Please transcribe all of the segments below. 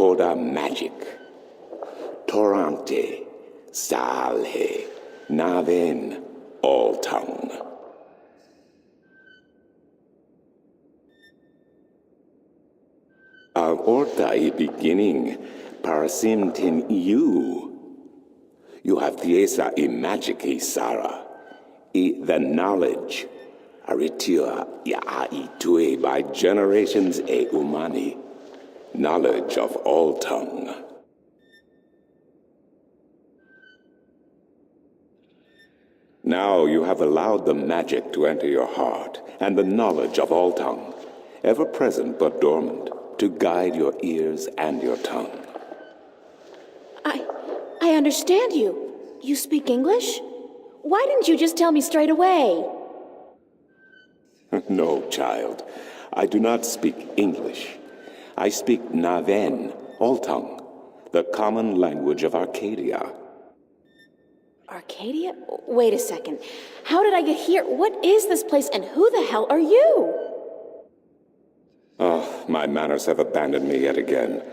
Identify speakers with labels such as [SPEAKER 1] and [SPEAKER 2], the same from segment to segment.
[SPEAKER 1] Koda magic. Torante, Salhe, Naven, all tongue. Ortai beginning, parasim tin you. You have thiesa I magic Sara, I the knowledge, aritia ya itue by generations e umani, knowledge of all tongue. Now you have allowed the magic to enter your heart, and the knowledge of all tongue, ever present but dormant, to guide your ears and your tongue.
[SPEAKER 2] I understand you. You speak English? Why didn't you just tell me straight away?
[SPEAKER 1] No, child. I do not speak English. I speak Naven, all tongue, the common language of Arcadia.
[SPEAKER 2] Arcadia? Wait a second. How did I get here? What is this place, and who the hell are you?
[SPEAKER 1] Oh, my manners have abandoned me yet again.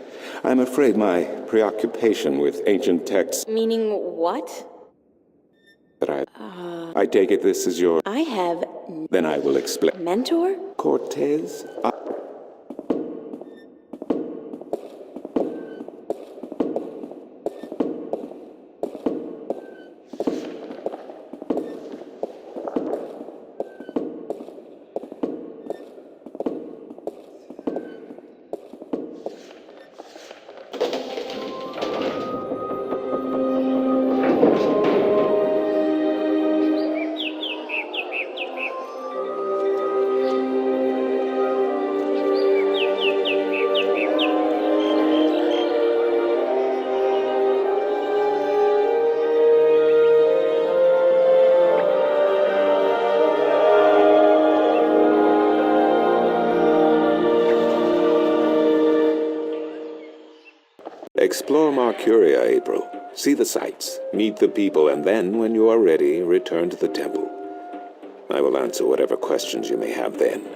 [SPEAKER 1] I'm afraid my preoccupation with ancient texts...
[SPEAKER 2] Meaning what?
[SPEAKER 1] I take it this is your...
[SPEAKER 2] I have...
[SPEAKER 1] Then I will explain.
[SPEAKER 2] Mentor?
[SPEAKER 1] Cortez? Explore Mercuria, April. See the sights, meet the people, and then, when you are ready, return to the temple. I will answer whatever questions you may have then.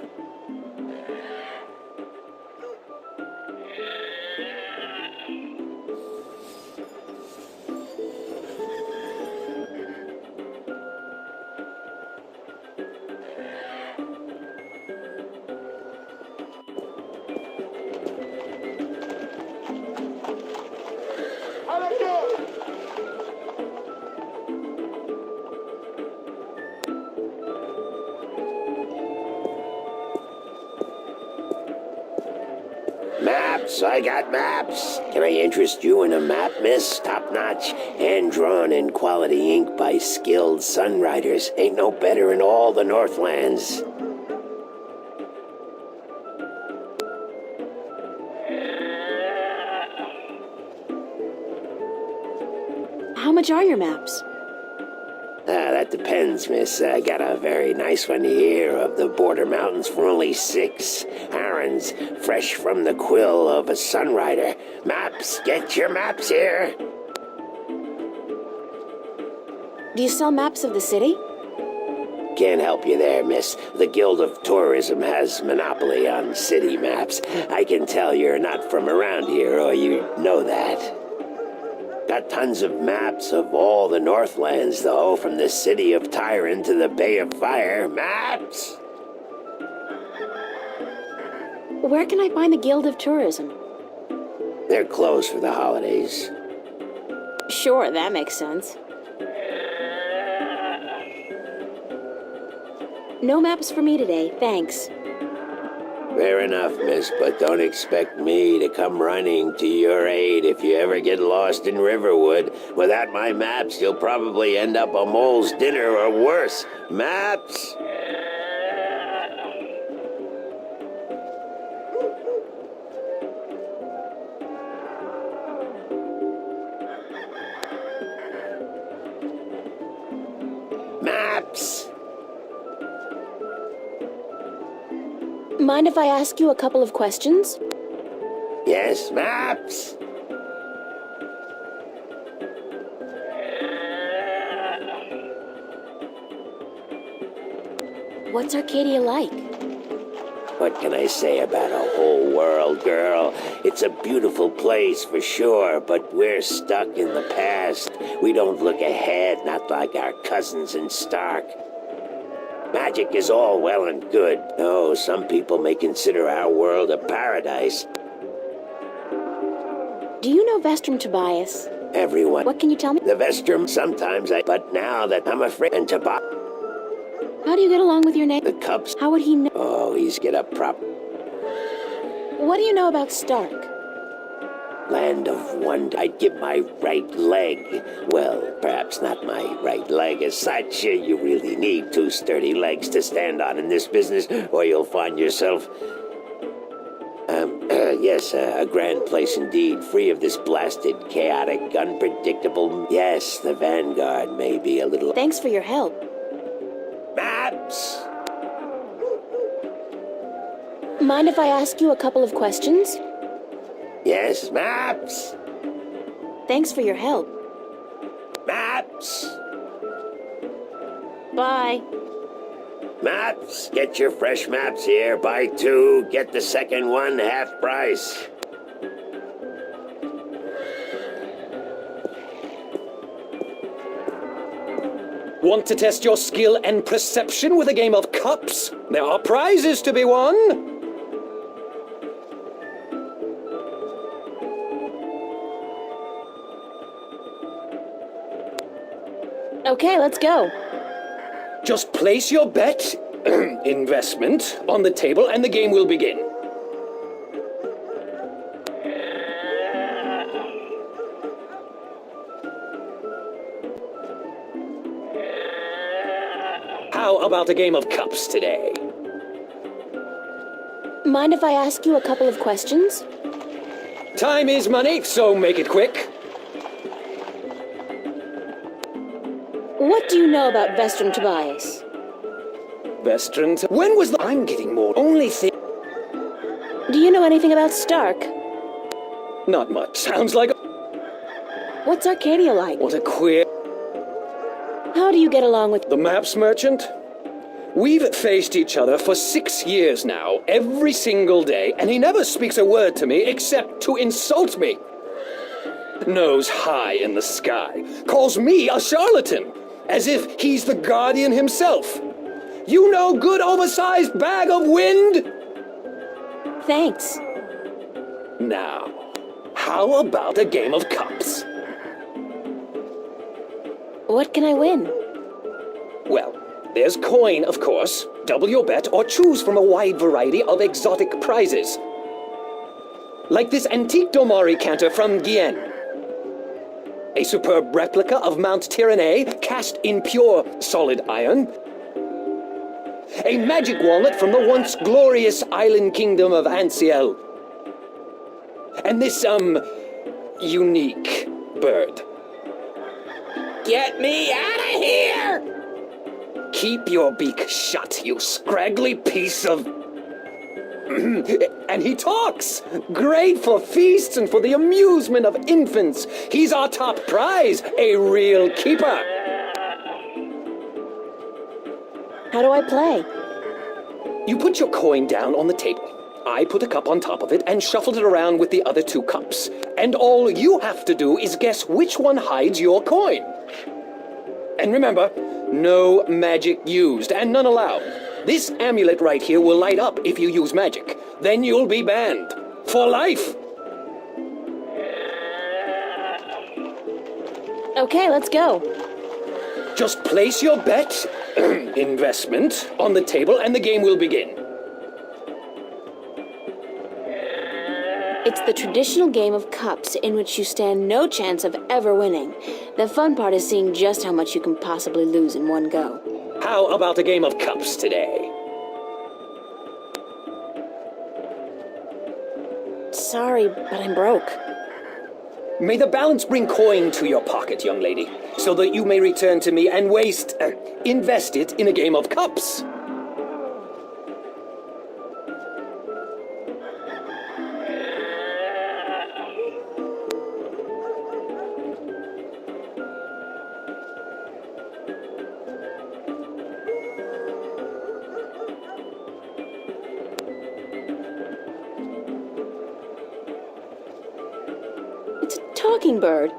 [SPEAKER 3] Maps, I got maps. Can I interest you in a map, miss? Top-notch, hand-drawn in quality ink by skilled sunwriters. Ain't no better in all the Northlands.
[SPEAKER 2] How much are your maps?
[SPEAKER 3] That depends, miss. I got a very nice one here of the border mountains for only 6. Herons, fresh from the quill of a sunrider. Maps, get your maps here.
[SPEAKER 2] Do you sell maps of the city?
[SPEAKER 3] Can't help you there, miss. The Guild of Tourism has monopoly on city maps. I can tell you're not from around here, or you know that. Got tons of maps of all the Northlands, though, from the city of Tyron to the Bay of Fire. Maps!
[SPEAKER 2] Where can I find the Guild of Tourism?
[SPEAKER 3] They're closed for the holidays.
[SPEAKER 2] Sure, that makes sense. No maps for me today, thanks.
[SPEAKER 3] Fair enough, miss, but don't expect me to come running to your aid if you ever get lost in Riverwood. Without my maps, you'll probably end up a mole's dinner or worse. Maps? Maps!
[SPEAKER 2] Mind if I ask you a couple of questions?
[SPEAKER 3] Yes, maps!
[SPEAKER 2] What's Arcadia like?
[SPEAKER 3] What can I say about a whole world, girl? It's a beautiful place for sure, but we're stuck in the past. We don't look ahead, not like our cousins in Stark. Magic is all well and good. Oh, some people may consider our world a paradise.
[SPEAKER 2] Do you know Vestrum Tobias?
[SPEAKER 3] Everyone.
[SPEAKER 2] What can you tell me?
[SPEAKER 3] The Vestrum, sometimes but now that I'm afraid and Tobias.
[SPEAKER 2] How do you get along with your neighbor?
[SPEAKER 3] The Cubs.
[SPEAKER 2] How would he know?
[SPEAKER 3] Oh, he's get up prop.
[SPEAKER 2] What do you know about Stark?
[SPEAKER 3] Land of wonder. I'd give my right leg. Well, perhaps not my right leg as such. You really need two sturdy legs to stand on in this business, or you'll find yourself... yes, a grand place indeed, free of this blasted, chaotic, unpredictable... Yes, the Vanguard may be a little...
[SPEAKER 2] Thanks for your help.
[SPEAKER 3] Maps!
[SPEAKER 2] Mind if I ask you a couple of questions?
[SPEAKER 3] Yes, maps!
[SPEAKER 2] Thanks for your help.
[SPEAKER 3] Maps!
[SPEAKER 2] Bye.
[SPEAKER 3] Maps! Get your fresh maps here. Buy two, get the second one half price.
[SPEAKER 4] Want to test your skill and perception with a game of cups? There are prizes to be won!
[SPEAKER 2] Okay, let's go.
[SPEAKER 4] Just place your bet, investment, on the table and the game will begin. How about a game of cups today?
[SPEAKER 2] Mind if I ask you a couple of questions?
[SPEAKER 4] Time is money, so make it quick.
[SPEAKER 2] What do you know about Vestrum Tobias?
[SPEAKER 4] Veteran, when was the... I'm getting more. Only thing...
[SPEAKER 2] Do you know anything about Stark?
[SPEAKER 4] Not much. Sounds like...
[SPEAKER 2] What's Arcadia like?
[SPEAKER 4] What a queer...
[SPEAKER 2] How do you get along with...
[SPEAKER 4] The maps merchant? We've faced each other for 6 years now, every single day, and he never speaks a word to me except to insult me. Nose high in the sky, calls me a charlatan, as if he's the guardian himself. You know, good oversized bag of wind?
[SPEAKER 2] Thanks.
[SPEAKER 4] Now, how about a game of cups?
[SPEAKER 2] What can I win?
[SPEAKER 4] Well, there's coin, of course. Double your bet or choose from a wide variety of exotic prizes. Like this antique Domari canter from Guyenne. A superb replica of Mount Tyranny, cast in pure solid iron. A magic walnut from the once glorious island kingdom of Ansiel. And this, unique bird. Get me out of here! Keep your beak shut, you scraggly piece of... And he talks! Great for feasts and for the amusement of infants. He's our top prize, a real keeper.
[SPEAKER 2] How do I play?
[SPEAKER 4] You put your coin down on the table. I put a cup on top of it and shuffled it around with the other 2 cups. And all you have to do is guess which one hides your coin. And remember, no magic used and none allowed. This amulet right here will light up if you use magic. Then you'll be banned. For life.
[SPEAKER 2] Okay, let's go.
[SPEAKER 4] Just place your bet, investment, on the table and the game will begin.
[SPEAKER 2] It's the traditional game of cups in which you stand no chance of ever winning. The fun part is seeing just how much you can possibly lose in one go.
[SPEAKER 4] How about a game of cups today?
[SPEAKER 2] Sorry, but I'm broke.
[SPEAKER 4] May the balance bring coin to your pocket, young lady, so that you may return to me and invest it in a game of cups.
[SPEAKER 2] talking bird.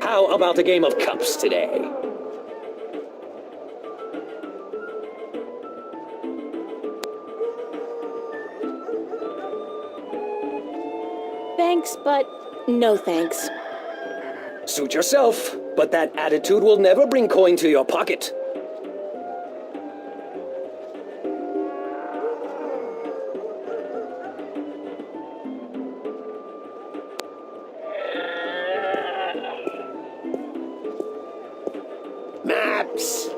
[SPEAKER 4] How about a game of cups today?
[SPEAKER 2] Thanks, but no thanks.
[SPEAKER 4] Suit yourself, but that attitude will never bring coin to your pocket.
[SPEAKER 3] Maps!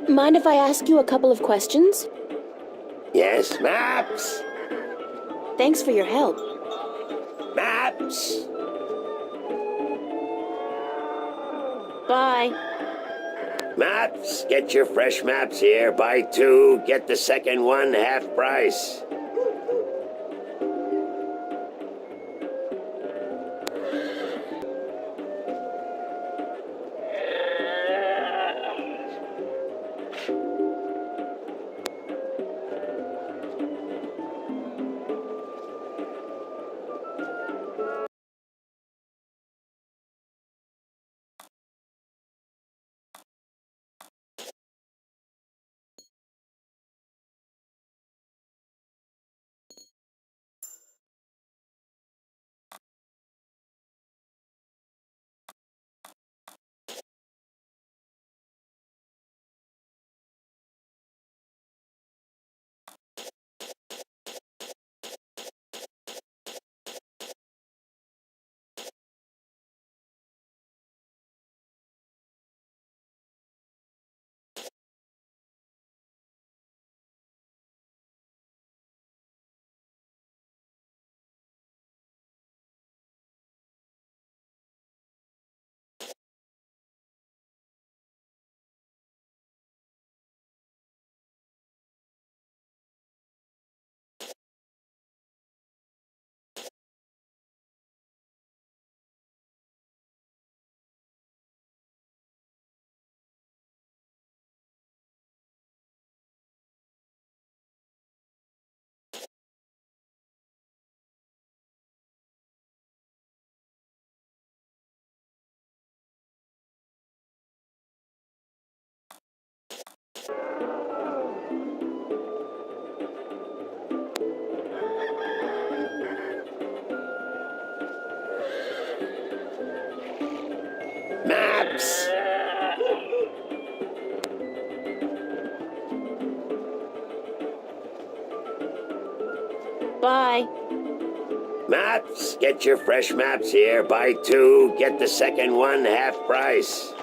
[SPEAKER 2] Mind if I ask you a couple of questions?
[SPEAKER 3] Yes, maps!
[SPEAKER 2] Thanks for your help.
[SPEAKER 3] Maps!
[SPEAKER 2] Bye.
[SPEAKER 3] Maps! Get your fresh maps here. Buy 2, get the second one half price. Maps!
[SPEAKER 2] Bye.
[SPEAKER 3] Maps! Get your fresh maps here. Buy 2, get the second one half price.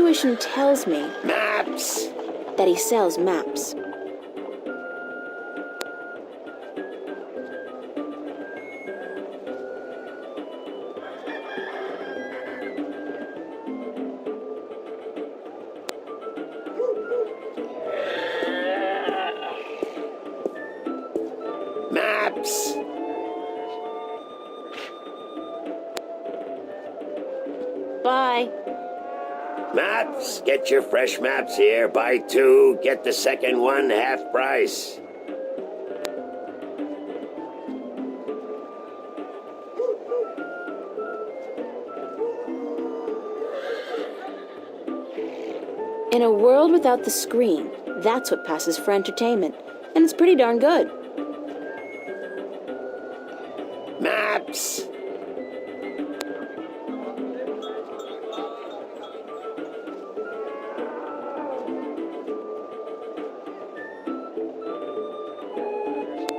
[SPEAKER 2] intuition tells me
[SPEAKER 3] Maps!
[SPEAKER 2] that he sells maps.
[SPEAKER 3] Maps!
[SPEAKER 2] Bye.
[SPEAKER 3] Maps! Get your fresh maps here. Buy 2, get the second one half price.
[SPEAKER 2] In a world without the screen, that's what passes for entertainment. And it's pretty darn good.
[SPEAKER 3] Maps!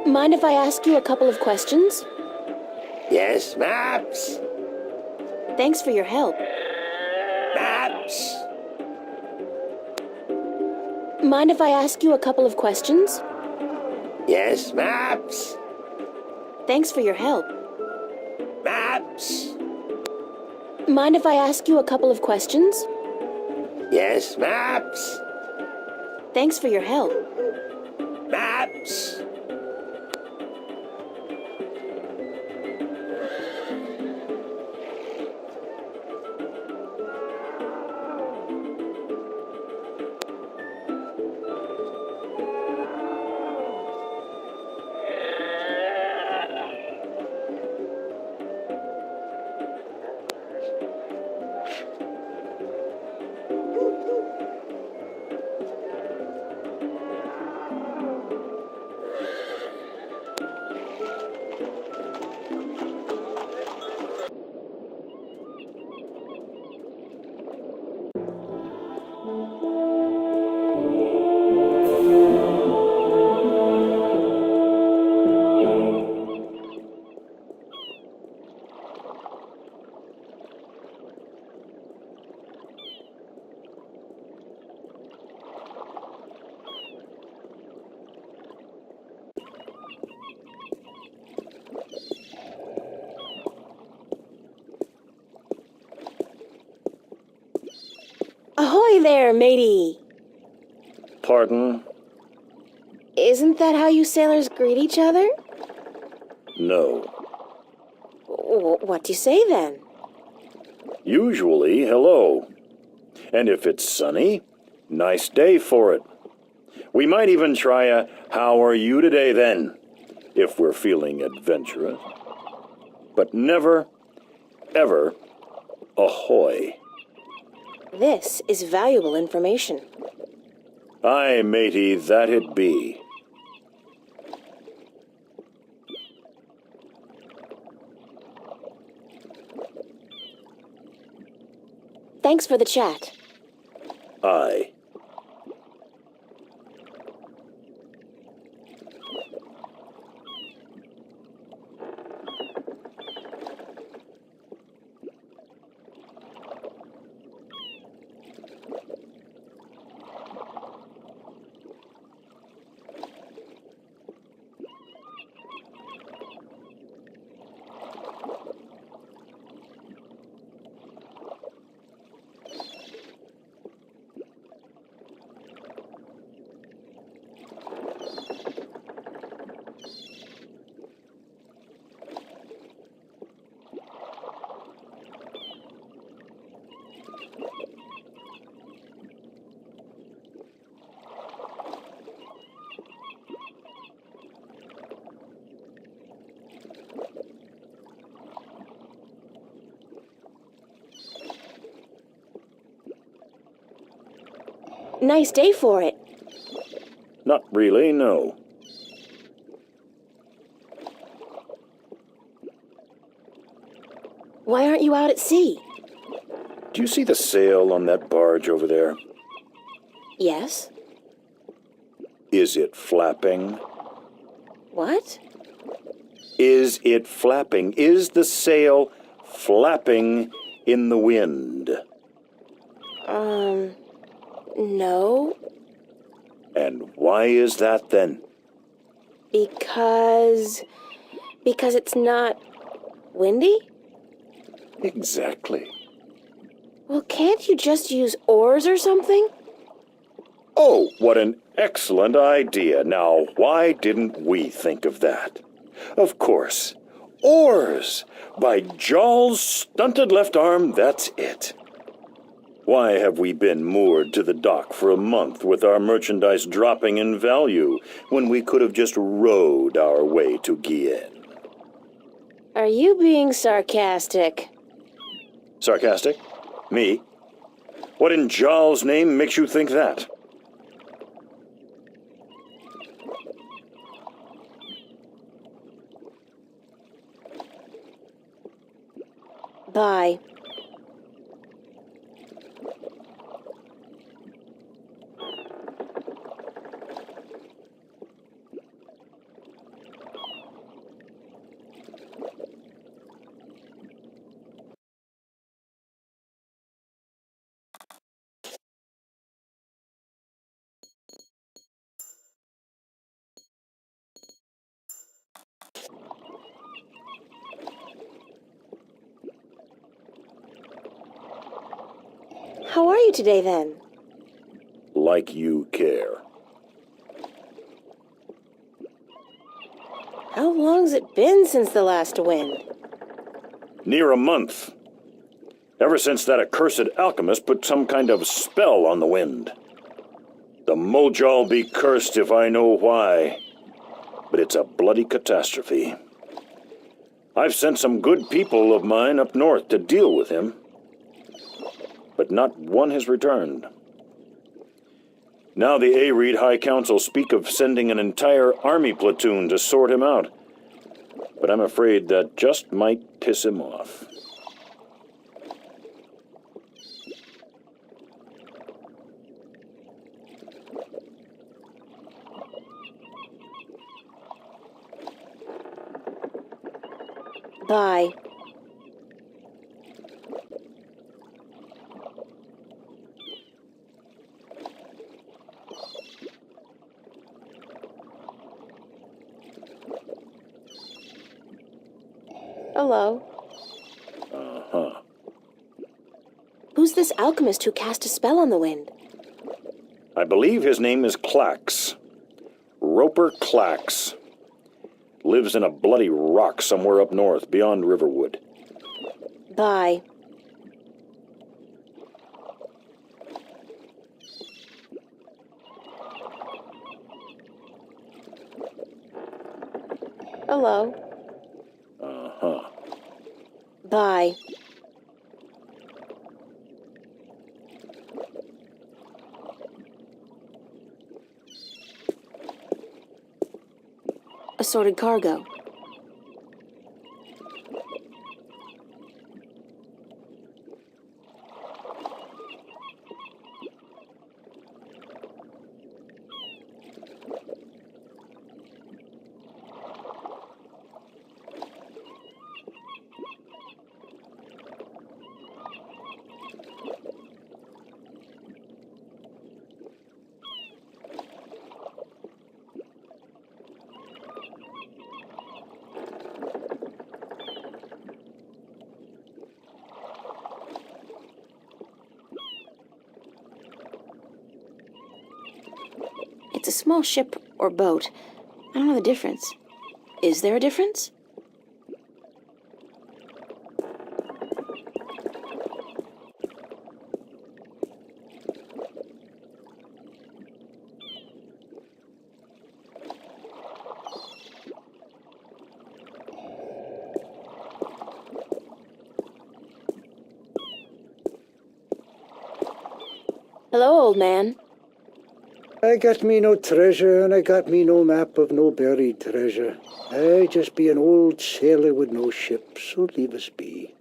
[SPEAKER 2] Mind if I ask you a couple of questions?
[SPEAKER 3] Yes, maps!
[SPEAKER 2] Thanks for your help.
[SPEAKER 3] Maps!
[SPEAKER 2] Mind if I ask you a couple of questions?
[SPEAKER 3] Yes, maps!
[SPEAKER 2] Thanks for your help.
[SPEAKER 3] Maps!
[SPEAKER 2] Mind if I ask you a couple of questions?
[SPEAKER 3] Yes, maps!
[SPEAKER 2] Thanks for your help.
[SPEAKER 3] Maps!
[SPEAKER 2] Ahoy there, matey!
[SPEAKER 5] Pardon?
[SPEAKER 2] Isn't that how you sailors greet each other?
[SPEAKER 5] No.
[SPEAKER 2] What do you say then?
[SPEAKER 5] Usually, hello. And if it's sunny, nice day for it. We might even try a how are you today then, if we're feeling adventurous. But never, ever, ahoy.
[SPEAKER 2] This is valuable information.
[SPEAKER 5] Aye, matey, that it be.
[SPEAKER 2] Thanks for the chat.
[SPEAKER 5] Aye.
[SPEAKER 2] Nice day for it.
[SPEAKER 5] Not really, no.
[SPEAKER 2] Why aren't you out at sea?
[SPEAKER 5] Do you see the sail on that barge over there?
[SPEAKER 2] Yes.
[SPEAKER 5] Is it flapping?
[SPEAKER 2] What?
[SPEAKER 5] Is it flapping? Is the sail flapping in the wind?
[SPEAKER 2] No.
[SPEAKER 5] And why is that then?
[SPEAKER 2] Because it's not windy?
[SPEAKER 5] Exactly.
[SPEAKER 2] Well, can't you just use oars or something?
[SPEAKER 5] Oh, what an excellent idea. Now, why didn't we think of that? Of course. Oars! By Jaw's stunted left arm, that's it. Why have we been moored to the dock for a month with our merchandise dropping in value when we could have just rowed our way to Gien?
[SPEAKER 2] Are you being sarcastic?
[SPEAKER 5] Sarcastic? Me? What in Jaw's name makes you think that?
[SPEAKER 2] Bye. How are you today, then?
[SPEAKER 5] Like you care.
[SPEAKER 2] How long's it been since the last wind?
[SPEAKER 5] Near a month. Ever since that accursed alchemist put some kind of spell on the wind. The Mojal be cursed if I know why. But it's a bloody catastrophe. I've sent some good people of mine up north to deal with him. But not one has returned. Now the Areed High Council speak of sending an entire army platoon to sort him out. But I'm afraid that just might piss him off.
[SPEAKER 2] Bye. Hello.
[SPEAKER 5] Uh-huh.
[SPEAKER 2] Who's this alchemist who cast a spell on the wind?
[SPEAKER 5] I believe his name is Clax. Roper Clax. Lives in a bloody rock somewhere up north, beyond Riverwood.
[SPEAKER 2] Bye. Hello.
[SPEAKER 5] Uh-huh.
[SPEAKER 2] Bye. Assorted cargo. It's a small ship or boat. I don't know the difference. Is there a difference? Hello, old man.
[SPEAKER 6] I got me no treasure, and I got me no map of no buried treasure. I just be an old sailor with no ship, so leave us be.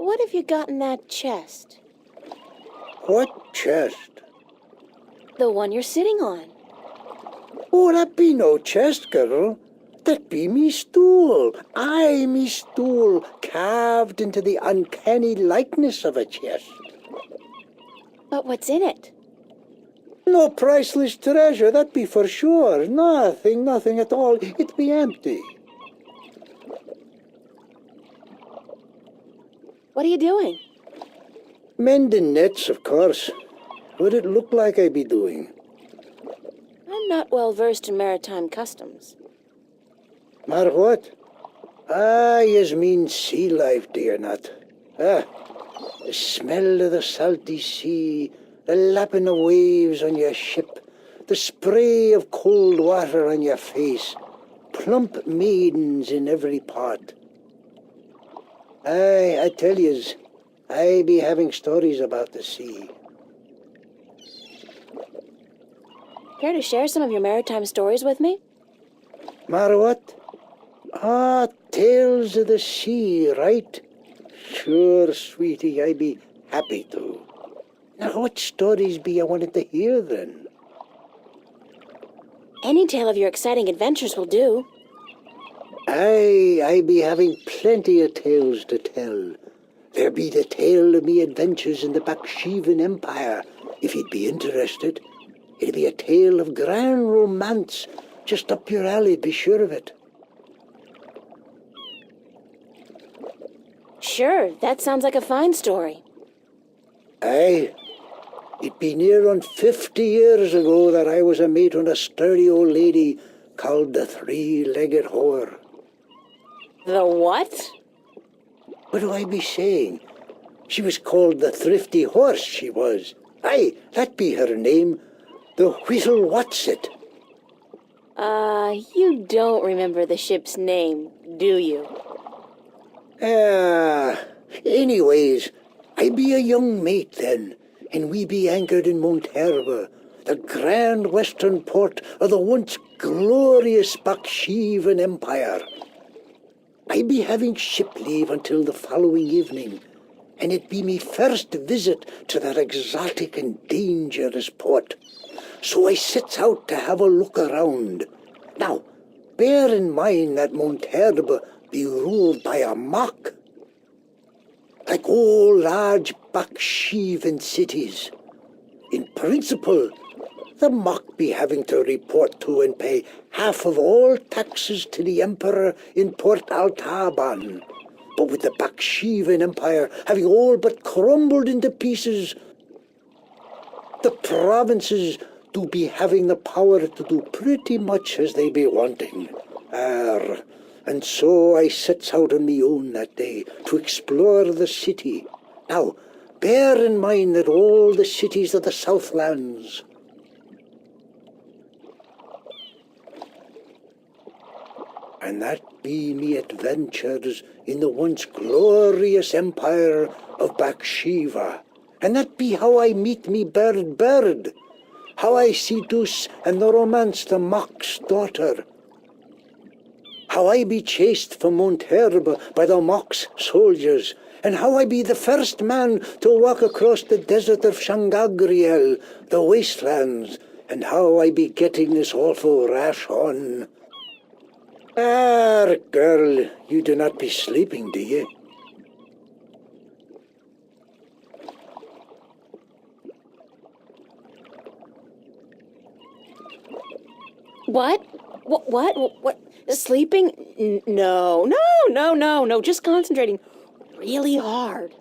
[SPEAKER 2] What have you got in that chest?
[SPEAKER 6] What chest?
[SPEAKER 2] The one you're sitting on.
[SPEAKER 6] Oh, that be no chest, girl. That be me stool. Aye, me stool, carved into the uncanny likeness of a chest.
[SPEAKER 2] But what's in it?
[SPEAKER 6] No priceless treasure, that be for sure. Nothing at all. It be empty.
[SPEAKER 2] What are you doing?
[SPEAKER 6] Mending nets, of course. What it look like I be doing?
[SPEAKER 2] I'm not well versed in maritime customs.
[SPEAKER 6] Mar what? Ah, yez mean sea life, dear nut. Ah, the smell of the salty sea, the lapping of waves on your ship, the spray of cold water on your face, plump maidens in every pot. Aye, I tell yez, I be having stories about the sea.
[SPEAKER 2] Care to share some of your maritime stories with me?
[SPEAKER 6] Mar what? Ah, tales of the sea, right? Sure, sweetie, I be happy to. Now, what stories be you wanted to hear, then?
[SPEAKER 2] Any tale of your exciting adventures will do.
[SPEAKER 6] Aye, I be having plenty of tales to tell. There be the tale of me adventures in the Baksheevan Empire, if you'd be interested. It'll be a tale of grand romance, just up your alley, be sure of it.
[SPEAKER 2] Sure, that sounds like a fine story.
[SPEAKER 6] Aye, it be near on 50 years ago that I was a mate on a sturdy old lady called the Three-Legged Whore.
[SPEAKER 2] The what?
[SPEAKER 6] What do I be saying? She was called the Thrifty Horse, she was. Aye, that be her name. The Whittle Whatsit.
[SPEAKER 2] You don't remember the ship's name, do you?
[SPEAKER 6] Anyways, I be a young mate then, and we be anchored in Monterba, the grand western port of the once glorious Baksheevan Empire. I be having ship leave until the following evening, and it be me first visit to that exotic and dangerous port. So I sets out to have a look around. Now, bear in mind that Monterba be ruled by a mock, like all large Baksheevan cities. In principle, the mock be having to report to and pay half of all taxes to the emperor in Port Altaban. But with the Baksheevan Empire having all but crumbled into pieces, the provinces do be having the power to do pretty much as they be wanting. And so I sets out on me own that day to explore the city. Now, bear in mind that all the cities of the Southlands, and that be me adventures in the once glorious empire of Bakshiva. And that be how I meet me bird, how I seduce and romance the mock's daughter, how I be chased from Monterba by the mock's soldiers, and how I be the first man to walk across the desert of Shangagriel, the wastelands, and how I be getting this awful rash on. Girl, you do not be sleeping, do you?
[SPEAKER 2] What? What? Sleeping? No. Just concentrating really hard.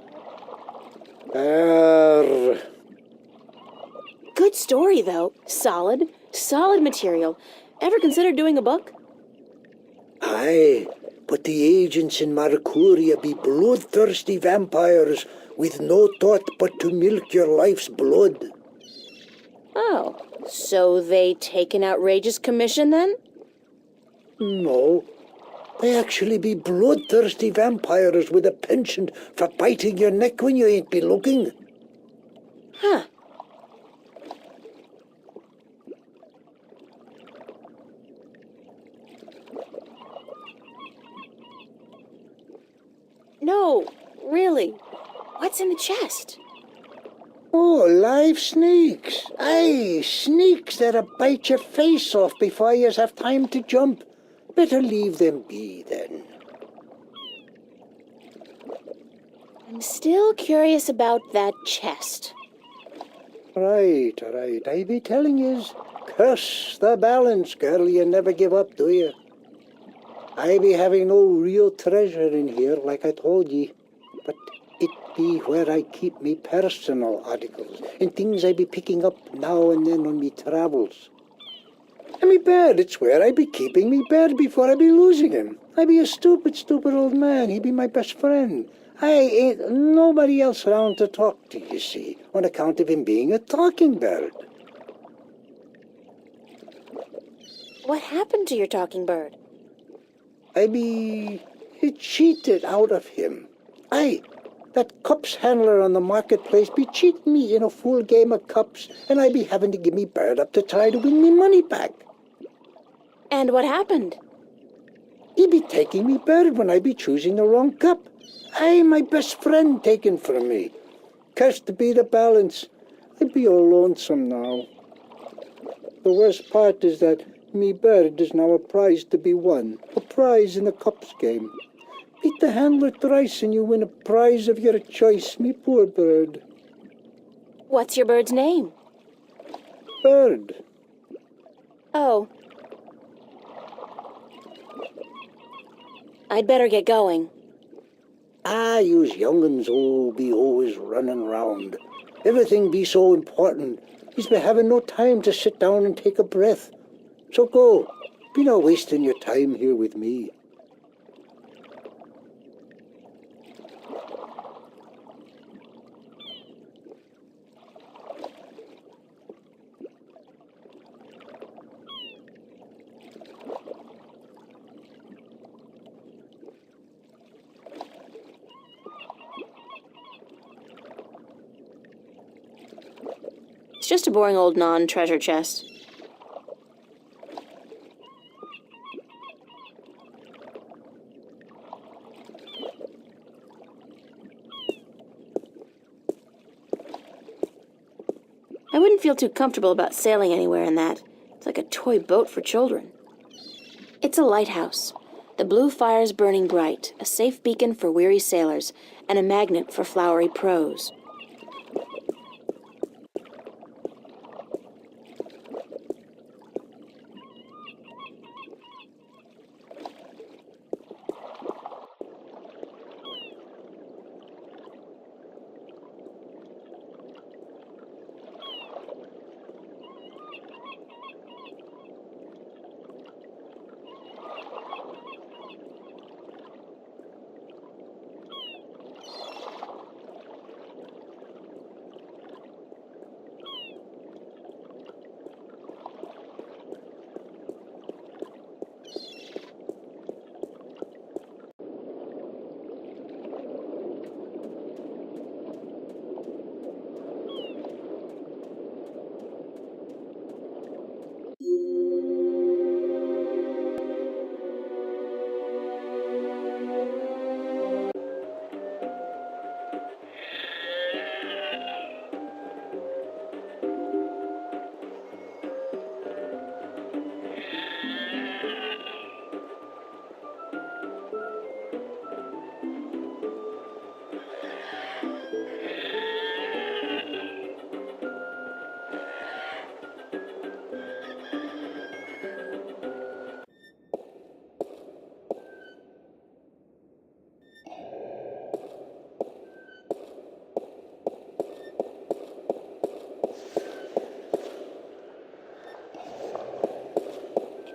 [SPEAKER 2] Good story, though. Solid material. Ever considered doing a book?
[SPEAKER 6] Aye, but the agents in Marcuria be bloodthirsty vampires with no thought but to milk your life's blood.
[SPEAKER 2] Oh, so they take an outrageous commission, then?
[SPEAKER 6] No, they actually be bloodthirsty vampires with a penchant for biting your neck when you ain't be looking.
[SPEAKER 2] Huh. No, really. What's in the chest?
[SPEAKER 6] Oh, live snakes. Aye, snakes that'll bite your face off before you have time to jump. Better leave them be, then.
[SPEAKER 2] I'm still curious about that chest.
[SPEAKER 6] Right. I be telling yous. Curse the balance, girl. You never give up, do you? I be having no real treasure in here, like I told ye. But it be where I keep me personal articles and things I be picking up now and then on me travels. And me bed, it's where I be keeping me bed before I be losing him. I be a stupid old man. He be my best friend. I ain't nobody else around to talk to, you see, on account of him being a talking bird.
[SPEAKER 2] What happened to your talking bird?
[SPEAKER 6] I be cheated out of him. Aye, that cups handler on the marketplace be cheating me in a full game of cups, and I be having to give me bird up to try to win me money back.
[SPEAKER 2] And what happened?
[SPEAKER 6] He be taking me bird when I be choosing the wrong cup. Aye, my best friend taken from me. Cursed be the balance. I be all lonesome now. The worst part is that me bird is now a prize to be won. A prize in the cups game. Beat the handler thrice and you win a prize of your choice, me poor bird.
[SPEAKER 2] What's your bird's name?
[SPEAKER 6] Bird.
[SPEAKER 2] Oh. I'd better get going.
[SPEAKER 6] Ah, yous young'uns be always running round. Everything be so important. Yous be having no time to sit down and take a breath. So go. Be not wasting your time here with me.
[SPEAKER 2] It's just a boring old non-treasure chest. I wouldn't feel too comfortable about sailing anywhere in that. It's like a toy boat for children. It's a lighthouse. The blue fire's burning bright, a safe beacon for weary sailors, and a magnet for flowery prose.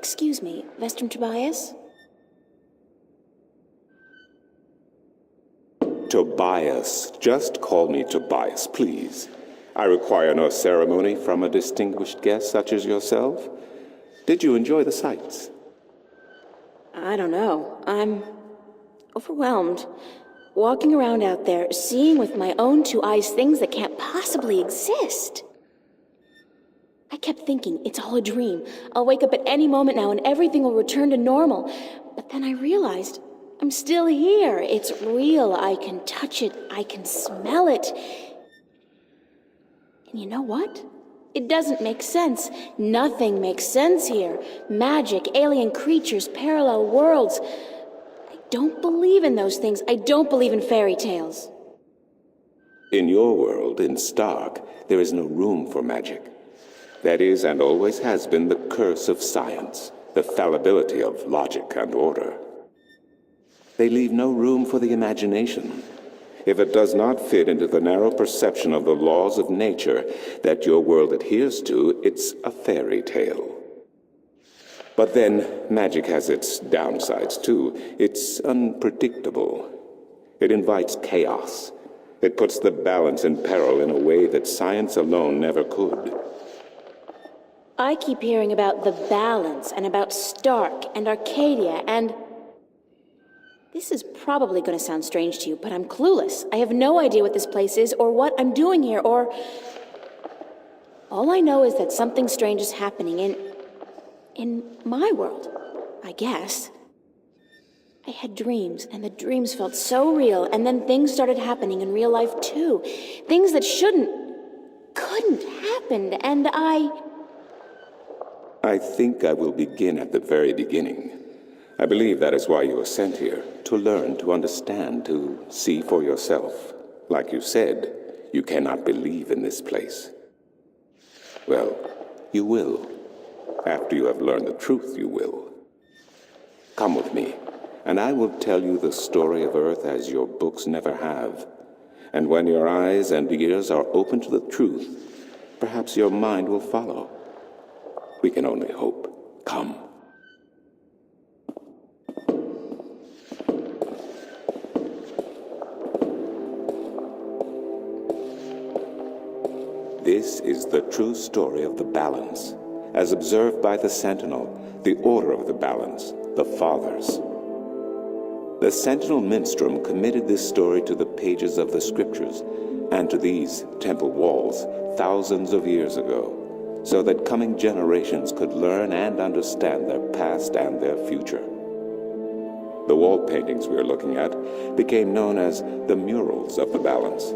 [SPEAKER 2] Excuse me, Vestrum Tobias?
[SPEAKER 1] Tobias. Just call me Tobias, please. I require no ceremony from a distinguished guest such as yourself. Did you enjoy the sights?
[SPEAKER 2] I don't know. I'm overwhelmed. Walking around out there, seeing with my own two eyes things that can't possibly exist. I kept thinking, it's all a dream. I'll wake up at any moment now and everything will return to normal. But then I realized I'm still here. It's real. I can touch it. I can smell it. And you know what? It doesn't make sense. Nothing makes sense here. Magic, alien creatures, parallel worlds. I don't believe in those things. I don't believe in fairy tales.
[SPEAKER 1] In your world, in Stark, there is no room for magic. That is, and always has been, the curse of science, the fallibility of logic and order. They leave no room for the imagination. If it does not fit into the narrow perception of the laws of nature that your world adheres to, it's a fairy tale. But then, magic has its downsides too. It's unpredictable. It invites chaos. It puts the balance in peril in a way that science alone never could.
[SPEAKER 2] I keep hearing about the balance and about Stark and Arcadia and... This is probably going to sound strange to you, but I'm clueless. I have no idea what this place is or what I'm doing here or... All I know is that something strange is happening in my world, I guess. I had dreams, and the dreams felt so real, and then things started happening in real life too. Things that couldn't happen, and
[SPEAKER 1] I think I will begin at the very beginning. I believe that is why you were sent here, to learn, to understand, to see for yourself. Like you said, you cannot believe in this place. Well, you will. After you have learned the truth, you will. Come with me, and I will tell you the story of Earth as your books never have. And when your eyes and ears are open to the truth, perhaps your mind will follow. We can only hope. Come. This is the true story of the balance, as observed by the Sentinel, the Order of the Balance, the Fathers. The Sentinel Minstrom committed this story to the pages of the Scriptures and to these temple walls thousands of years ago, so that coming generations could learn and understand their past and their future. The wall paintings we are looking at became known as the murals of the balance.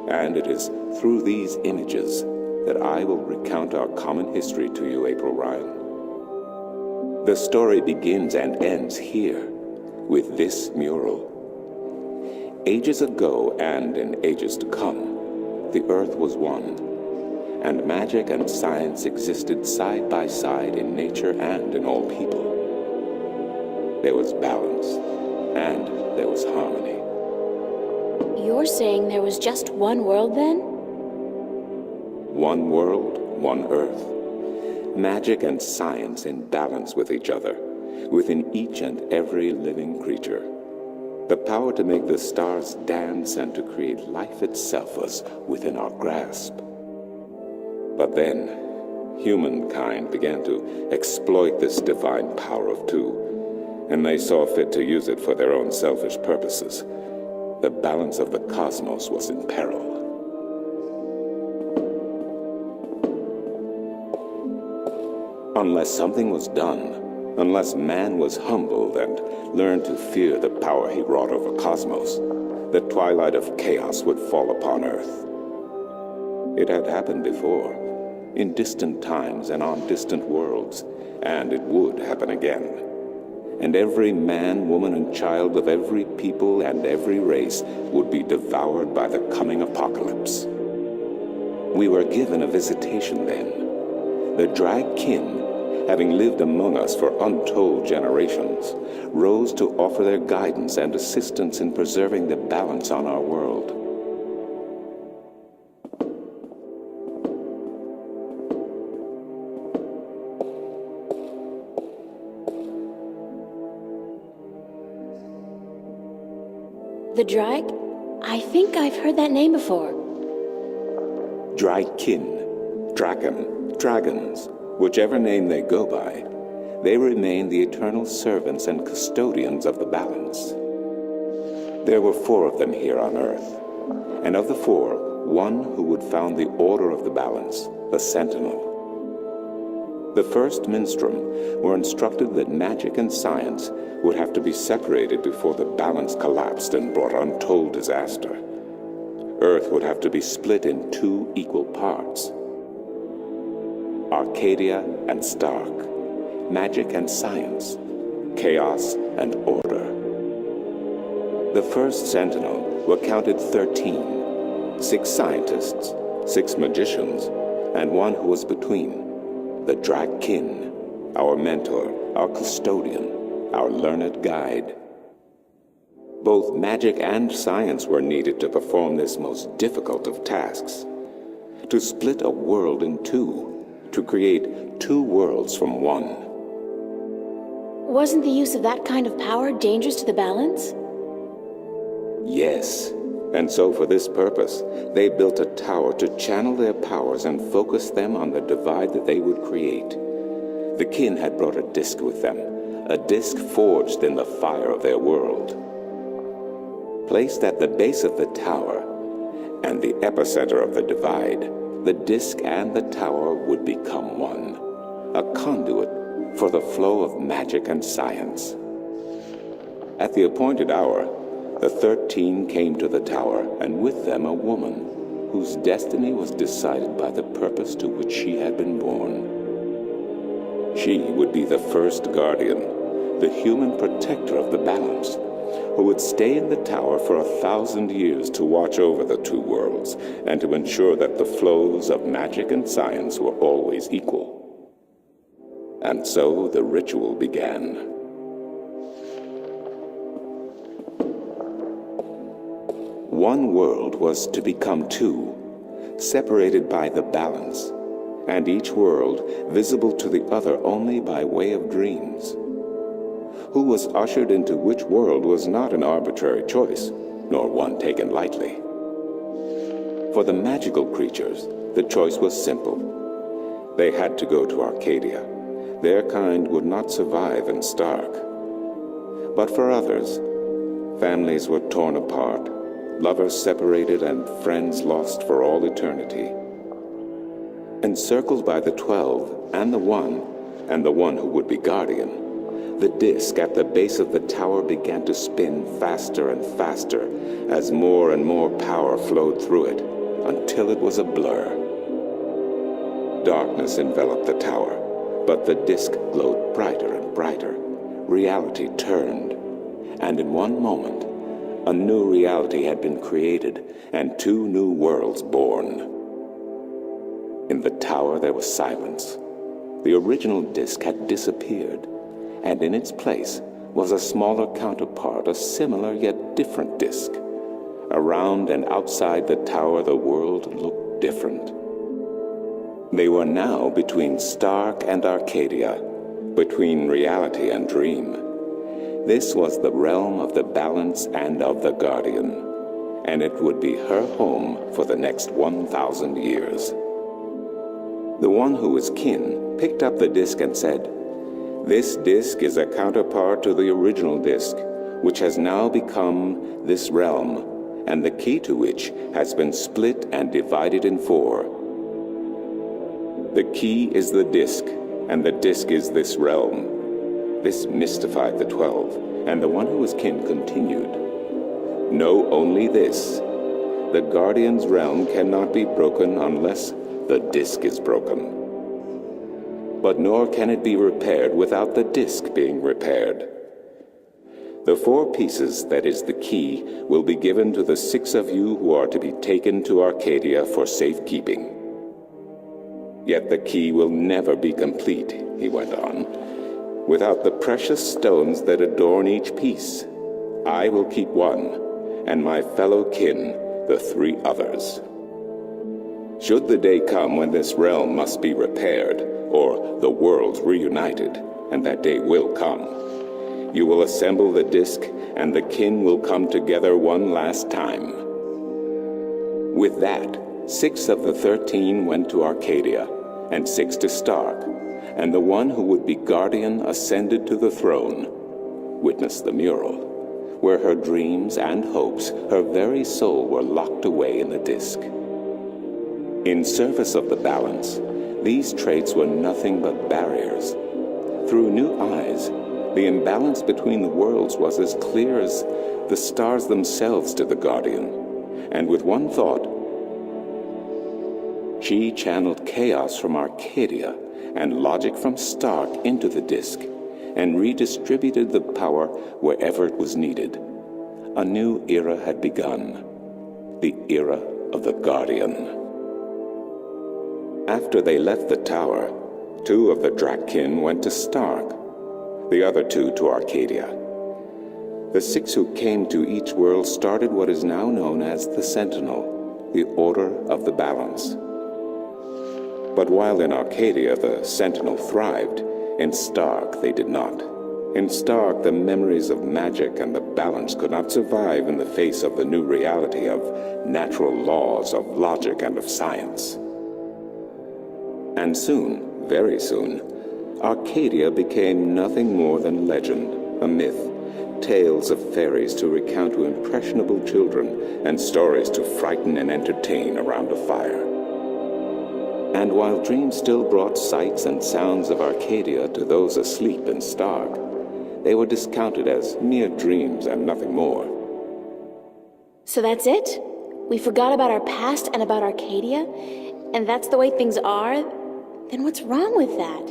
[SPEAKER 1] And it is through these images that I will recount our common history to you, April Ryan. The story begins and ends here, with this mural. Ages ago, and in ages to come, the earth was one, and magic and science existed side by side in nature and in all people. There was balance, and there was harmony.
[SPEAKER 2] You're saying there was just one world then?
[SPEAKER 1] One world, one earth. Magic and science in balance with each other, within each and every living creature. The power to make the stars dance and to create life itself was within our grasp. But then, humankind began to exploit this divine power of two, and they saw fit to use it for their own selfish purposes. The balance of the cosmos was in peril. Unless something was done, unless man was humbled and learned to fear the power he wrought over cosmos, the twilight of chaos would fall upon Earth. It had happened before, in distant times and on distant worlds, and it would happen again. And every man, woman, and child of every people and every race would be devoured by the coming apocalypse. We were given a visitation then. The Drag Kin, having lived among us for untold generations, rose to offer their guidance and assistance in preserving the balance on our world.
[SPEAKER 2] The Drag? I think I've heard that name before.
[SPEAKER 1] Drag Kin, Draken, Dragons, whichever name they go by, they remain the eternal servants and custodians of the balance. There were 4 of them here on Earth, and of the 4, one who would found the Order of the Balance, the Sentinel. The first minstrel were instructed that magic and science would have to be separated before the balance collapsed and brought untold disaster. Earth would have to be split in two equal parts. Arcadia and Stark, magic and science, chaos and order. The first Sentinel were counted 13, 6 scientists, 6 magicians, and one who was between, the Drac-Kin, our mentor, our custodian, our learned guide. Both magic and science were needed to perform this most difficult of tasks, to split a world in two, to create 2 worlds from one.
[SPEAKER 2] Wasn't the use of that kind of power dangerous to the balance?
[SPEAKER 1] Yes, and so for this purpose, they built a tower to channel their powers and focus them on the divide that they would create. The kin had brought a disk with them, a disk forged in the fire of their world. Placed at the base of the tower and the epicenter of the divide, the disk and the tower would become one, a conduit for the flow of magic and science. At the appointed hour, the 13 came to the tower, and with them a woman whose destiny was decided by the purpose to which she had been born. She would be the first guardian, the human protector of the balance, who would stay in the tower for 1,000 years to watch over the 2 worlds and to ensure that the flows of magic and science were always equal. And so the ritual began. One world was to become 2, separated by the balance, and each world visible to the other only by way of dreams. Who was ushered into which world was not an arbitrary choice, nor one taken lightly. For the magical creatures, the choice was simple. They had to go to Arcadia. Their kind would not survive in Stark. But for others, families were torn apart, lovers separated, and friends lost for all eternity. Encircled by the 12 and the one who would be guardian, the disk at the base of the tower began to spin faster and faster as more and more power flowed through it, until it was a blur. Darkness enveloped the tower, but the disk glowed brighter and brighter. Reality turned, and in one moment, a new reality had been created and 2 new worlds born. In the tower there was silence. The original disk had disappeared, and in its place was a smaller counterpart, a similar yet different disk. Around and outside the tower, the world looked different. They were now between Stark and Arcadia, between reality and dream. This was the realm of the balance and of the guardian, and it would be her home for the next 1,000 years. The one who was kin picked up the disk and said, "This disk is a counterpart to the original disk, which has now become this realm, and the key to which has been split and divided in 4. The key is the disk, and the disk is this realm." This mystified the 12, and the one who was kin continued, "Know only this. The Guardian's realm cannot be broken unless the disk is broken. But nor can it be repaired without the disk being repaired. The 4 pieces, that is the key, will be given to the 6 of you who are to be taken to Arcadia for safekeeping. Yet the key will never be complete," he went on, "without the precious stones that adorn each piece. I will keep 1, and my fellow kin the 3 others. Should the day come when this realm must be repaired, or the worlds reunited, and that day will come, you will assemble the disk, and the kin will come together one last time." With that, 6 of the 13 went to Arcadia, and 6 to Stark, and the one who would be guardian ascended to the throne. Witness the mural, where her dreams and hopes, her very soul, were locked away in the disk. In service of the balance, These traits were nothing but barriers. Through new eyes, the imbalance between the worlds was as clear as the stars themselves to the Guardian. And with one thought, she channeled chaos from Arcadia and logic from Stark into the disk, and redistributed the power wherever it was needed. A new era had begun, the era of the Guardian. After they left the tower, 2 of the Drakkin went to Stark, the other 2 to Arcadia. The 6 who came to each world started what is now known as the Sentinel, the Order of the Balance. But while in Arcadia the Sentinel thrived, in Stark they did not. In Stark, the memories of magic and the balance could not survive in the face of the new reality of natural laws, of logic, and of science. And soon, very soon, Arcadia became nothing more than legend, a myth, tales of fairies to recount to impressionable children, and stories to frighten and entertain around a fire. And while dreams still brought sights and sounds of Arcadia to those asleep in Stark, they were discounted as mere dreams and nothing more.
[SPEAKER 2] So that's it? We forgot about our past and about Arcadia? And that's the way things are? Then what's wrong with that?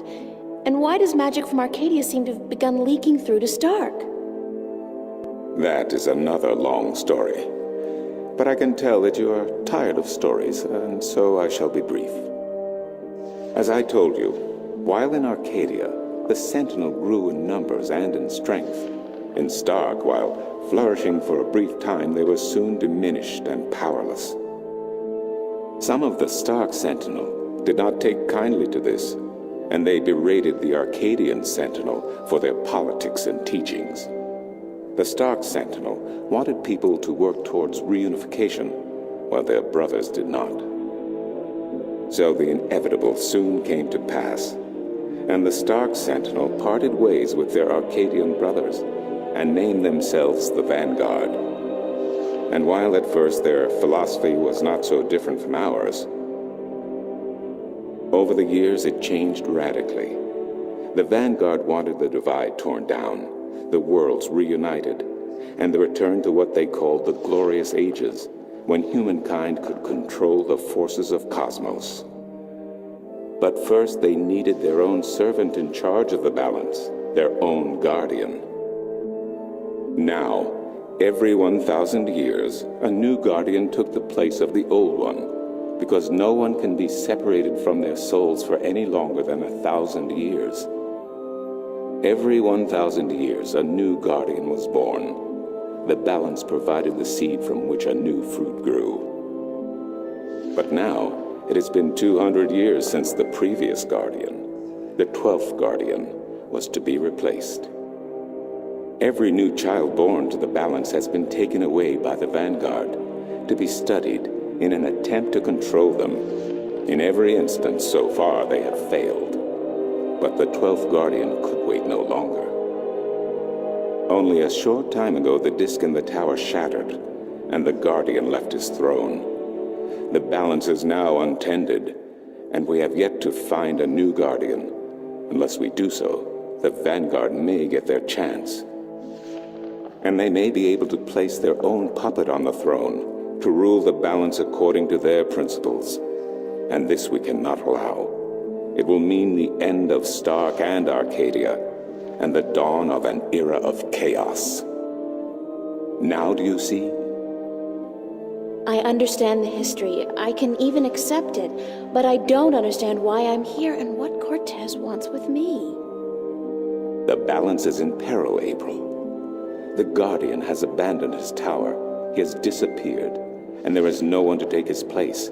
[SPEAKER 2] And why does magic from Arcadia seem to have begun leaking through to Stark?
[SPEAKER 1] That is another long story. But I can tell that you are tired of stories, and so I shall be brief. As I told you, while in Arcadia, the Sentinel grew in numbers and in strength. In Stark, while flourishing for a brief time, they were soon diminished and powerless. Some of the Stark Sentinel did not take kindly to this, and they berated the Arcadian Sentinel for their politics and teachings. The Stark Sentinel wanted people to work towards reunification, while their brothers did not. So the inevitable soon came to pass, and the Stark Sentinel parted ways with their Arcadian brothers and named themselves the Vanguard. And while at first their philosophy was not so different from ours, over the years it changed radically. The Vanguard wanted the divide torn down, the worlds reunited, and the return to what they called the Glorious Ages, when humankind could control the forces of cosmos. But first they needed their own servant in charge of the balance, their own guardian. Now, every 1,000 years, a new guardian took the place of the old one, because no one can be separated from their souls for any longer than 1,000 years. Every 1,000 years, a new guardian was born. The balance provided the seed from which a new fruit grew. But now, it has been 200 years since the previous guardian, the 12th guardian, was to be replaced. Every new child born to the balance has been taken away by the Vanguard to be studied in an attempt to control them. In every instance so far they have failed. But the 12th guardian could wait no longer. Only a short time ago the disk in the tower shattered, and the guardian left his throne. The balance is now untended, and we have yet to find a new guardian. Unless we do so, the Vanguard may get their chance. And they may be able to place their own puppet on the throne to rule the balance according to their principles. And this we cannot allow. It will mean the end of Stark and Arcadia, and the dawn of an era of chaos. Now do you see?
[SPEAKER 2] I understand the history. I can even accept it. But I don't understand why I'm here and what Cortez wants with me.
[SPEAKER 1] The balance is in peril, April. The Guardian has abandoned his tower. He has disappeared, and there is no one to take his place.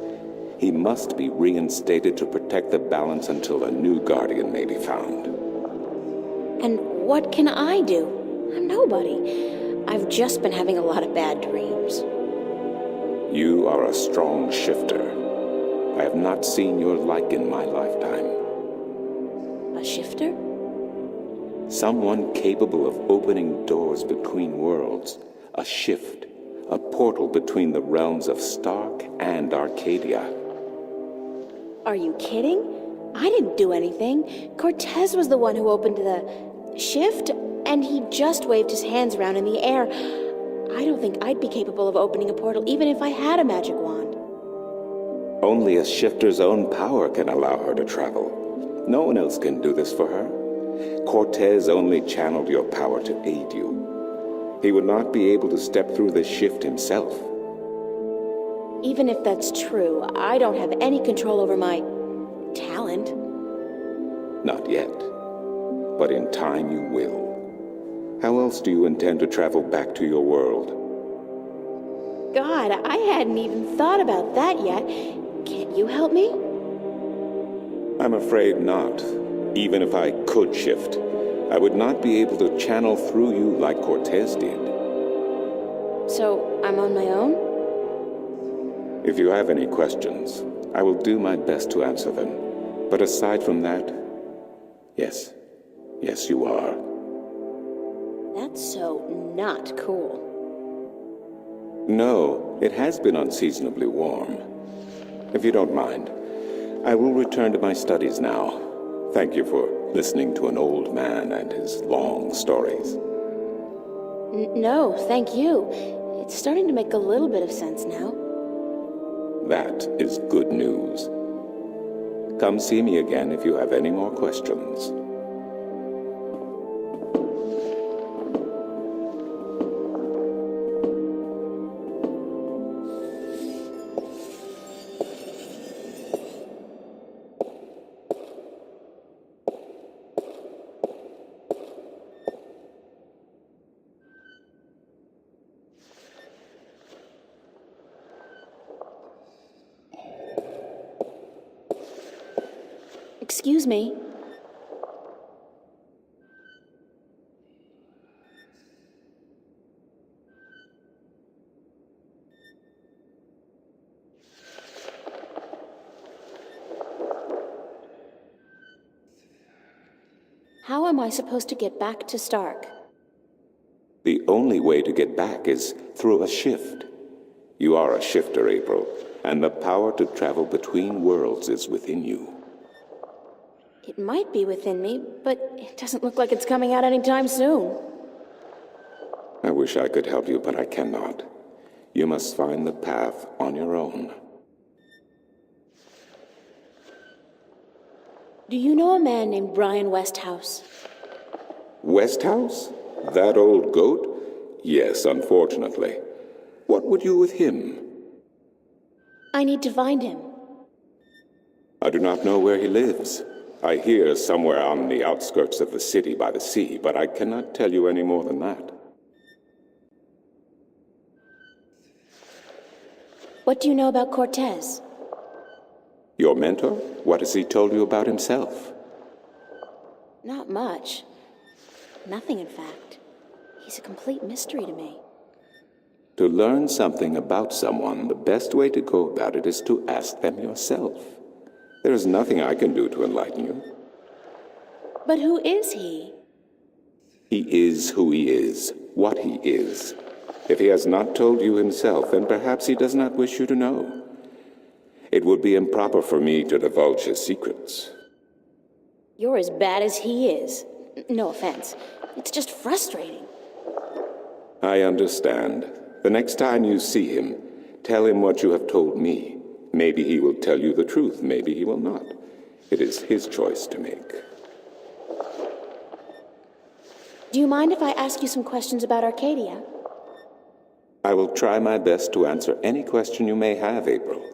[SPEAKER 1] He must be reinstated to protect the balance until a new Guardian may be found.
[SPEAKER 2] And what can I do? I'm nobody. I've just been having a lot of bad dreams.
[SPEAKER 1] You are a strong shifter. I have not seen your like in my lifetime.
[SPEAKER 2] A shifter?
[SPEAKER 1] Someone capable of opening doors between worlds. A shift. A portal between the realms of Stark and Arcadia.
[SPEAKER 2] Are you kidding? I didn't do anything. Cortez was the one who opened the shift, and he just waved his hands around in the air. I don't think I'd be capable of opening a portal even if I had a magic wand.
[SPEAKER 1] Only a shifter's own power can allow her to travel. No one else can do this for her. Cortez only channeled your power to aid you. He would not be able to step through the shift himself.
[SPEAKER 2] Even if that's true, I don't have any control over my talent.
[SPEAKER 1] Not yet. But in time you will. How else do you intend to travel back to your world?
[SPEAKER 2] God, I hadn't even thought about that yet. Can't you help me?
[SPEAKER 1] I'm afraid not. Even if I could shift, I would not be able to channel through you like Cortez did.
[SPEAKER 2] So, I'm on my own?
[SPEAKER 1] If you have any questions, I will do my best to answer them. But aside from that, yes, you are.
[SPEAKER 2] That's so not cool.
[SPEAKER 1] No, it has been unseasonably warm. If you don't mind, I will return to my studies now. Thank you for listening to an old man and his long stories.
[SPEAKER 2] No, thank you. It's starting to make a little bit of sense now.
[SPEAKER 1] That is good news. Come see me again if you have any more questions.
[SPEAKER 2] Excuse me. How am I supposed to get back to Stark?
[SPEAKER 1] The only way to get back is through a shift. You are a shifter, April, and the power to travel between worlds is within you.
[SPEAKER 2] It might be within me, but it doesn't look like it's coming out anytime soon.
[SPEAKER 1] I wish I could help you, but I cannot. You must find the path on your own.
[SPEAKER 2] Do you know a man named Brian Westhouse?
[SPEAKER 1] Westhouse? That old goat? Yes, unfortunately. What would you with him?
[SPEAKER 2] I need to find him.
[SPEAKER 1] I do not know where he lives. I hear somewhere on the outskirts of the city by the sea, but I cannot tell you any more than that.
[SPEAKER 2] What do you know about Cortez?
[SPEAKER 1] Your mentor? What has he told you about himself?
[SPEAKER 2] Not much. Nothing, in fact. He's a complete mystery to me.
[SPEAKER 1] To learn something about someone, the best way to go about it is to ask them yourself. There is nothing I can do to enlighten you.
[SPEAKER 2] But who is he?
[SPEAKER 1] He is who he is, what he is. If he has not told you himself, then perhaps he does not wish you to know. It would be improper for me to divulge his secrets.
[SPEAKER 2] You're as bad as he is. No offense. It's just frustrating.
[SPEAKER 1] I understand. The next time you see him, tell him what you have told me. Maybe he will tell you the truth, maybe he will not. It is his choice to make.
[SPEAKER 2] Do you mind if I ask you some questions about Arcadia?
[SPEAKER 1] I will try my best to answer any question you may have, April.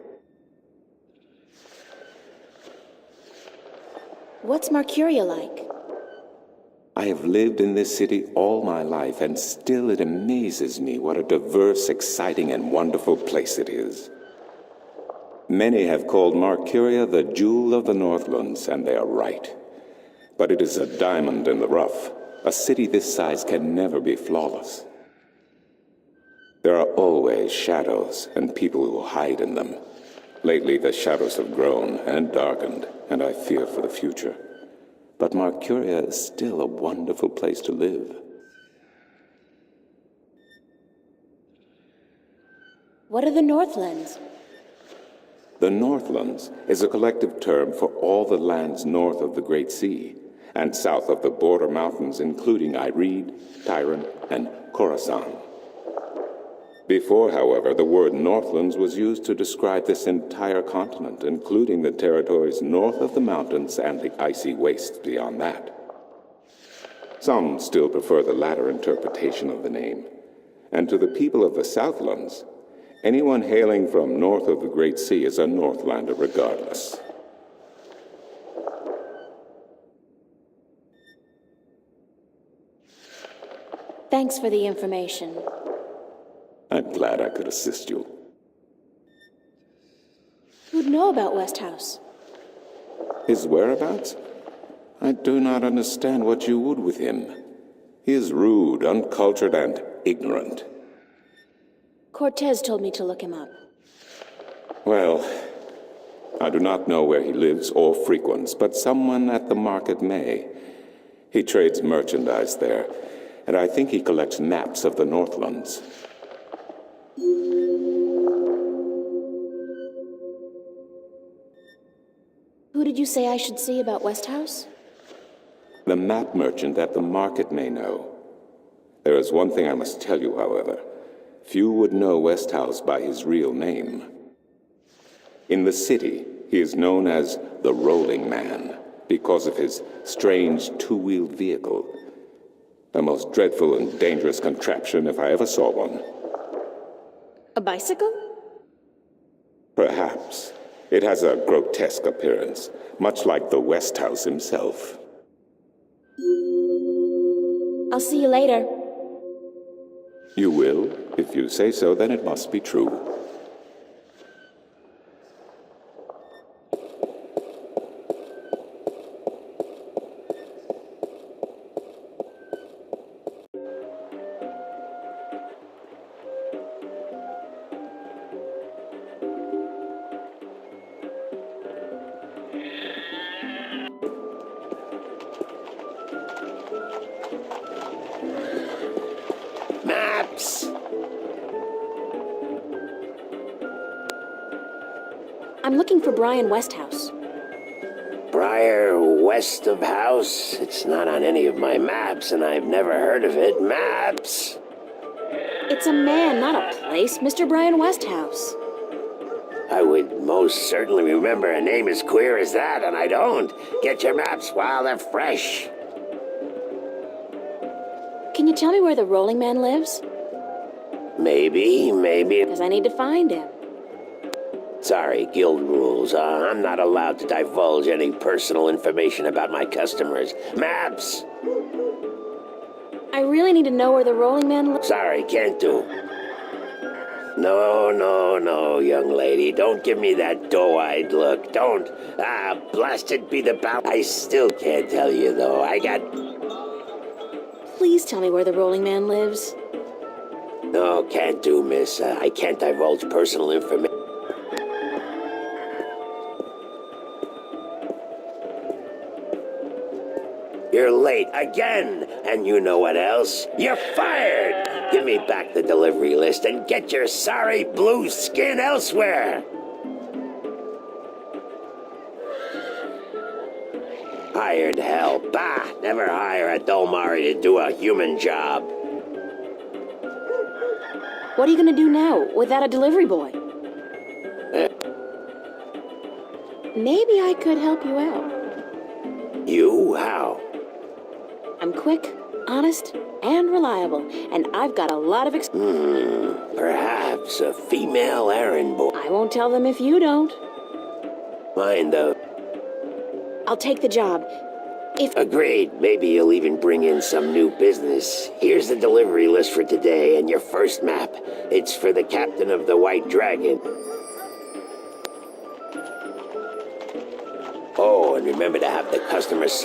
[SPEAKER 2] What's Marcuria like?
[SPEAKER 1] I have lived in this city all my life, and still it amazes me what a diverse, exciting, and wonderful place it is. Many have called Marcuria the jewel of the Northlands, and they are right. But it is a diamond in the rough. A city this size can never be flawless. There are always shadows and people who hide in them. Lately, the shadows have grown and darkened, and I fear for the future. But Marcuria is still a wonderful place to live.
[SPEAKER 2] What are the Northlands?
[SPEAKER 1] The Northlands is a collective term for all the lands north of the Great Sea and south of the border mountains, including Ireed, Tyran, and Khorasan. Before, however, the word Northlands was used to describe this entire continent, including the territories north of the mountains and the icy wastes beyond that. Some still prefer the latter interpretation of the name, and to the people of the Southlands, anyone hailing from north of the Great Sea is a Northlander regardless.
[SPEAKER 2] Thanks for the information.
[SPEAKER 1] I'm glad I could assist you.
[SPEAKER 2] Who'd know about Westhouse?
[SPEAKER 1] His whereabouts? I do not understand what you would with him. He is rude, uncultured, and ignorant.
[SPEAKER 2] Cortez told me to look him up.
[SPEAKER 1] Well, I do not know where he lives or frequents, but someone at the market may. He trades merchandise there, and I think he collects maps of the Northlands.
[SPEAKER 2] Who did you say I should see about Westhouse?
[SPEAKER 1] The map merchant at the market may know. There is one thing I must tell you, however. Few would know Westhouse by his real name. In the city, he is known as the Rolling Man because of his strange two-wheeled vehicle. The most dreadful and dangerous contraption if I ever saw one.
[SPEAKER 2] A bicycle?
[SPEAKER 1] Perhaps. It has a grotesque appearance, much like the Westhouse himself.
[SPEAKER 2] I'll see you later.
[SPEAKER 1] You will? If you say so, then it must be true.
[SPEAKER 3] Maps!
[SPEAKER 2] I'm looking for Brian Westhouse.
[SPEAKER 3] Briar west of house? It's not on any of my maps, and I've never heard of it. Maps!
[SPEAKER 2] It's a man, not a place. Mr. Brian Westhouse.
[SPEAKER 3] I would most certainly remember a name as queer as that, and I don't. Get your maps while they're fresh.
[SPEAKER 2] Can you tell me where the Rolling Man lives?
[SPEAKER 3] Maybe.
[SPEAKER 2] Because I need to find him.
[SPEAKER 3] Sorry, guild rules. I'm not allowed to divulge any personal information about my customers. Maps!
[SPEAKER 2] I really need to know where the Rolling Man lives.
[SPEAKER 3] Sorry, can't do. No, young lady. Don't give me that doe-eyed look. Don't. Blasted be the bow. I still can't tell you, though.
[SPEAKER 2] Please tell me where the Rolling Man lives.
[SPEAKER 3] No, can't do, miss. I can't divulge personal information. You're late again, and you know what else? You're fired! Give me back the delivery list and get your sorry blue skin elsewhere! Hired hell. Bah! Never hire a Dolmari to do a human job.
[SPEAKER 2] What are you going to do now without a delivery boy? Maybe I could help you out.
[SPEAKER 3] You? How?
[SPEAKER 2] I'm quick, honest, and reliable, and I've got a lot of
[SPEAKER 3] Perhaps a female errand boy.
[SPEAKER 2] I won't tell them if you don't.
[SPEAKER 3] Mind the...
[SPEAKER 2] I'll take the job.
[SPEAKER 3] Agreed. Maybe you'll even bring in some new business. Here's the delivery list for today and your first map. It's for the captain of the White Dragon. Oh, and remember to have the customer sign